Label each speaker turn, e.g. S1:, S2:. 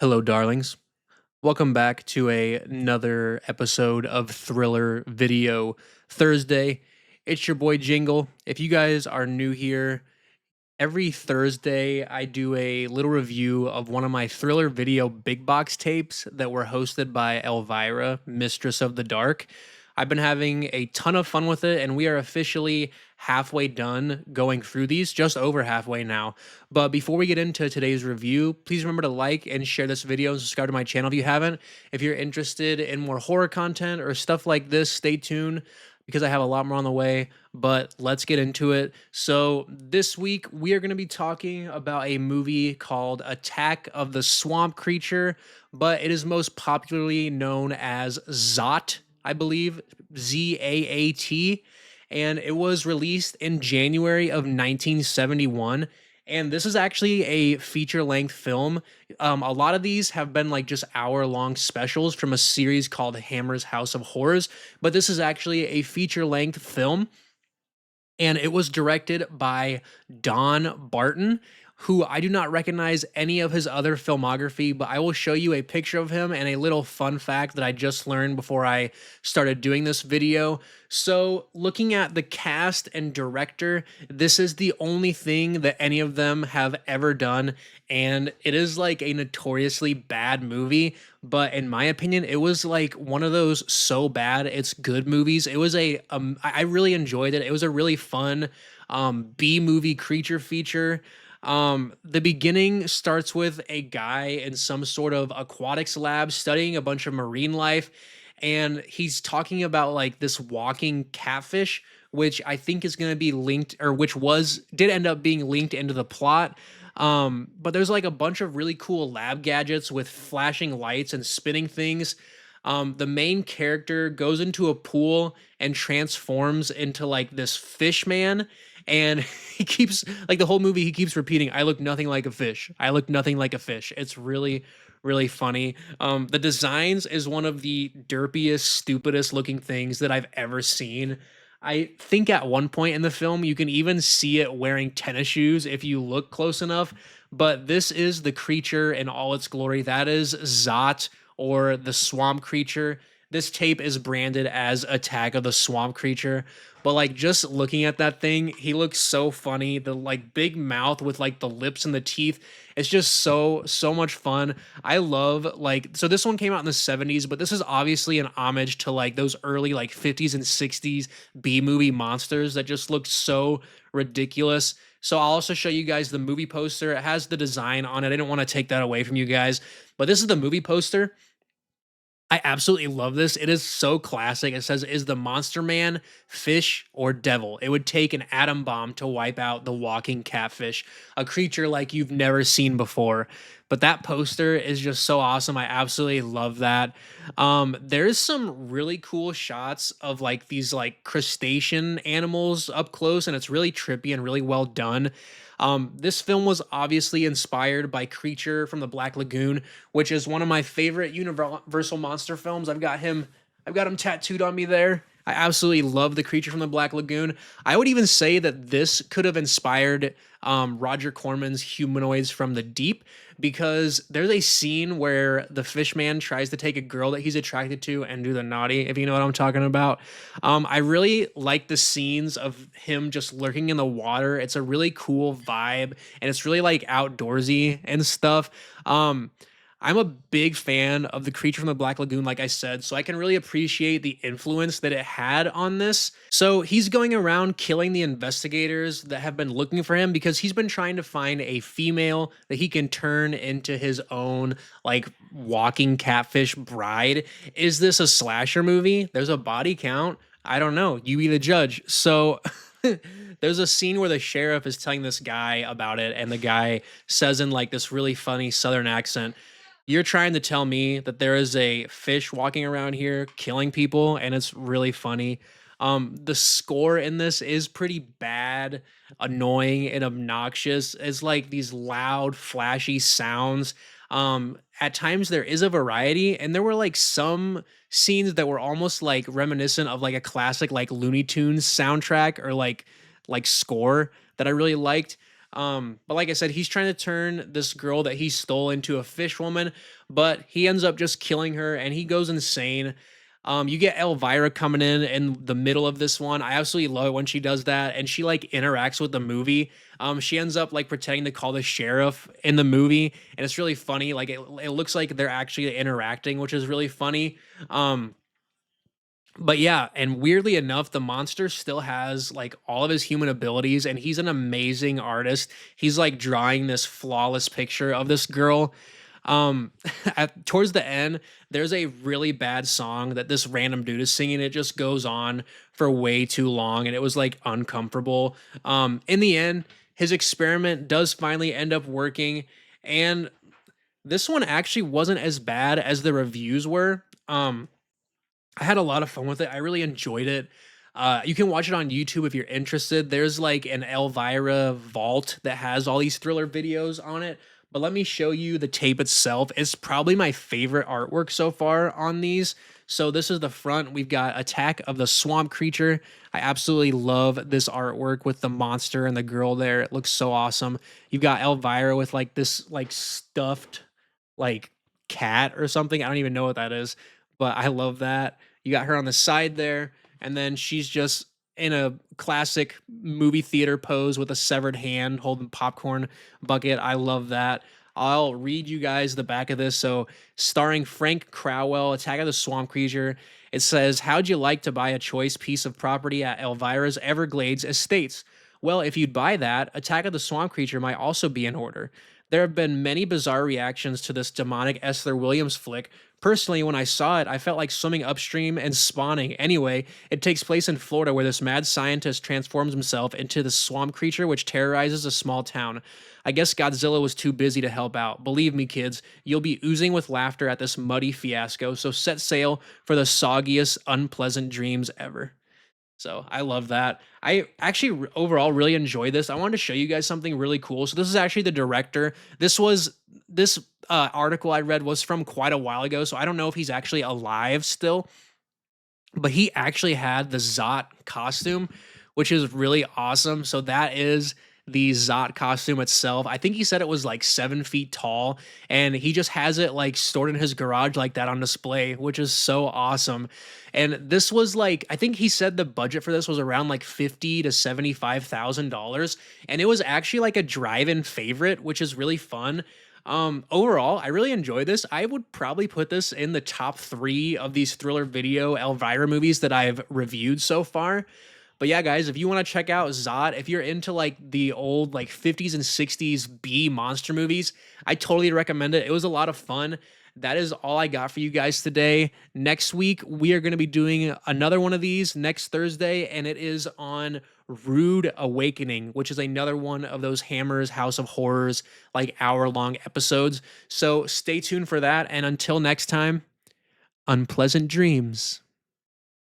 S1: Hello, darlings. Welcome back to another episode of Thriller Video Thursday. It's your boy Jingle. If you guys are new here, every Thursday I do a little review of one of my Thriller Video big box tapes that were hosted by Elvira, Mistress of the Dark. I've been having a ton of fun with it, and we are officially halfway done going through these, just over halfway now. But before we get into today's review, please remember to like and share this video and subscribe to my channel if you haven't. If you're interested in more horror content or stuff like this, stay tuned because I have a lot more on the way. But let's get into it. So, this week we are going to be talking about a movie called Attack of the Swamp Creature, but it is most popularly known as Zot, I believe, Zaat, and it was released in January of 1971. And this is actually a feature length film. A lot of these have been like just hour long specials from a series called Hammer's House of Horrors, but this is actually a feature length film, and it was directed by Don Barton, who I do not recognize any of his other filmography, but I will show you a picture of him and a little fun fact that I just learned before I started doing this video. So, looking at the cast and director, this is the only thing that any of them have ever done, and it is like a notoriously bad movie, but in my opinion it was like one of those so bad it's good movies. It was I really enjoyed it. It was a really fun B movie creature feature. The beginning starts with a guy in some sort of aquatics lab studying a bunch of marine life, and he's talking about like this walking catfish, which I think is going to be linked, or which was did end up being linked into the plot. But there's like a bunch of really cool lab gadgets with flashing lights and spinning things. The main character goes into a pool and transforms into like this fish man, and he keeps like the whole movie he keeps repeating, "I look nothing like a fish. I look nothing like a fish." It's really funny. The designs is one of the derpiest, stupidest looking things that I've ever seen. I think at one point in the film you can even see it wearing tennis shoes if you look close enough. But this is the creature in all its glory. That is Zot, or the swamp creature. This tape is branded as Attack of the Swamp Creature. But like just looking at that thing, he looks so funny. The like big mouth with like the lips and the teeth. It's just so much fun. I love like, so this one came out in the 70s, but this is obviously an homage to like those early like 50s and 60s B movie monsters that just look so ridiculous. So I'll also show you guys the movie poster. It has the design on it. I didn't want to take that away from you guys, but this is the movie poster. I absolutely love this. It is so classic. It says, "Is the monster man fish or devil? It would take an atom bomb to wipe out the walking catfish, a creature like you've never seen before." But that poster is just so awesome. I absolutely love that. There's some really cool shots of like these like crustacean animals up close, and it's really trippy and really well done. This film was obviously inspired by Creature from the Black Lagoon, which is one of my favorite Universal monster films. I've got him tattooed on me there. I absolutely love the Creature from the Black Lagoon. I would even say that this could have inspired Roger Corman's Humanoids from the Deep, because there's a scene where the fish man tries to take a girl that he's attracted to and do the naughty, if you know what I'm talking about. I really like the scenes of him just lurking in the water. It's a really cool vibe, and it's really like outdoorsy and stuff. Um, I'm a big fan of the Creature from the Black Lagoon, like I said, so I can really appreciate the influence that it had on this. So he's going around killing the investigators that have been looking for him because he's been trying to find a female that he can turn into his own, like, walking catfish bride. Is this a slasher movie? There's a body count. I don't know. You be the judge. So. There's a scene where the sheriff is telling this guy about it, and the guy says in like this really funny southern accent, "You're trying to tell me that there is a fish walking around here killing people," and it's really funny. The score in this is pretty bad, annoying, and obnoxious. It's like these loud, flashy sounds. At times there is a variety, and there were like some scenes that were almost like reminiscent of like a classic like Looney Tunes soundtrack or like score that I really liked. But like I said, he's trying to turn this girl that he stole into a fish woman, but he ends up just killing her and he goes insane. You get Elvira coming in the middle of this one. I absolutely love it when she does that, and she like interacts with the movie. She ends up like pretending to call the sheriff in the movie, and it's really funny. Like it looks like they're actually interacting, which is really funny. Um, but yeah, and weirdly enough, the monster still has like all of his human abilities, and he's an amazing artist. He's like drawing this flawless picture of this girl. Um, towards the end, there's a really bad song that this random dude is singing. It just goes on for way too long, and it was like uncomfortable. In the end, his experiment does finally end up working, and this one actually wasn't as bad as the reviews were. I had a lot of fun with it. I really enjoyed it. You can watch it on YouTube if you're interested. There's like an Elvira vault that has all these thriller videos on it. But let me show you the tape itself. It's probably my favorite artwork so far on these. So this is the front. We've got Attack of the Swamp Creature. I absolutely love this artwork with the monster and the girl there. It looks so awesome. You've got Elvira with like this like stuffed like cat or something. I don't even know what that is, but I love that. You got her on the side there, and then she's just in a classic movie theater pose with a severed hand holding popcorn bucket. I love that. I'll read you guys the back of this. So, starring Frank Crowell, Attack of the Swamp Creature. It says, "How'd you like to buy a choice piece of property at Elvira's Everglades Estates? Well, if you'd buy that, Attack of the Swamp Creature might also be in order. There have been many bizarre reactions to this demonic Esther Williams flick. Personally, when I saw it, I felt like swimming upstream and spawning. Anyway, it takes place in Florida where this mad scientist transforms himself into the swamp creature which terrorizes a small town. I guess Godzilla was too busy to help out. Believe me, kids, you'll be oozing with laughter at this muddy fiasco, so set sail for the soggiest, unpleasant dreams ever." So I love that. I actually overall really enjoy this. I wanted to show you guys something really cool. So this is actually the director. This article I read was from quite a while ago, so I don't know if he's actually alive still, but he actually had the Zot costume, which is really awesome. So that is the Zot costume itself. I think he said it was like 7 feet tall, and he just has it like stored in his garage like that on display, which is so awesome. And this was like, I think he said the budget for this was around like $50,000 to $75,000, and it was actually like a drive-in favorite, which is really fun. Overall, I really enjoy this. I would probably put this in the top three of these thriller video Elvira movies that I've reviewed so far. But yeah, guys, if you want to check out Zod, if you're into like the old like 50s and 60s B monster movies, I totally recommend it. It was a lot of fun. That is all I got for you guys today. Next week, we are going to be doing another one of these next Thursday, and it is on Rude Awakening, which is another one of those Hammer's House of Horrors, like hour-long episodes. So stay tuned for that. And until next time, unpleasant dreams.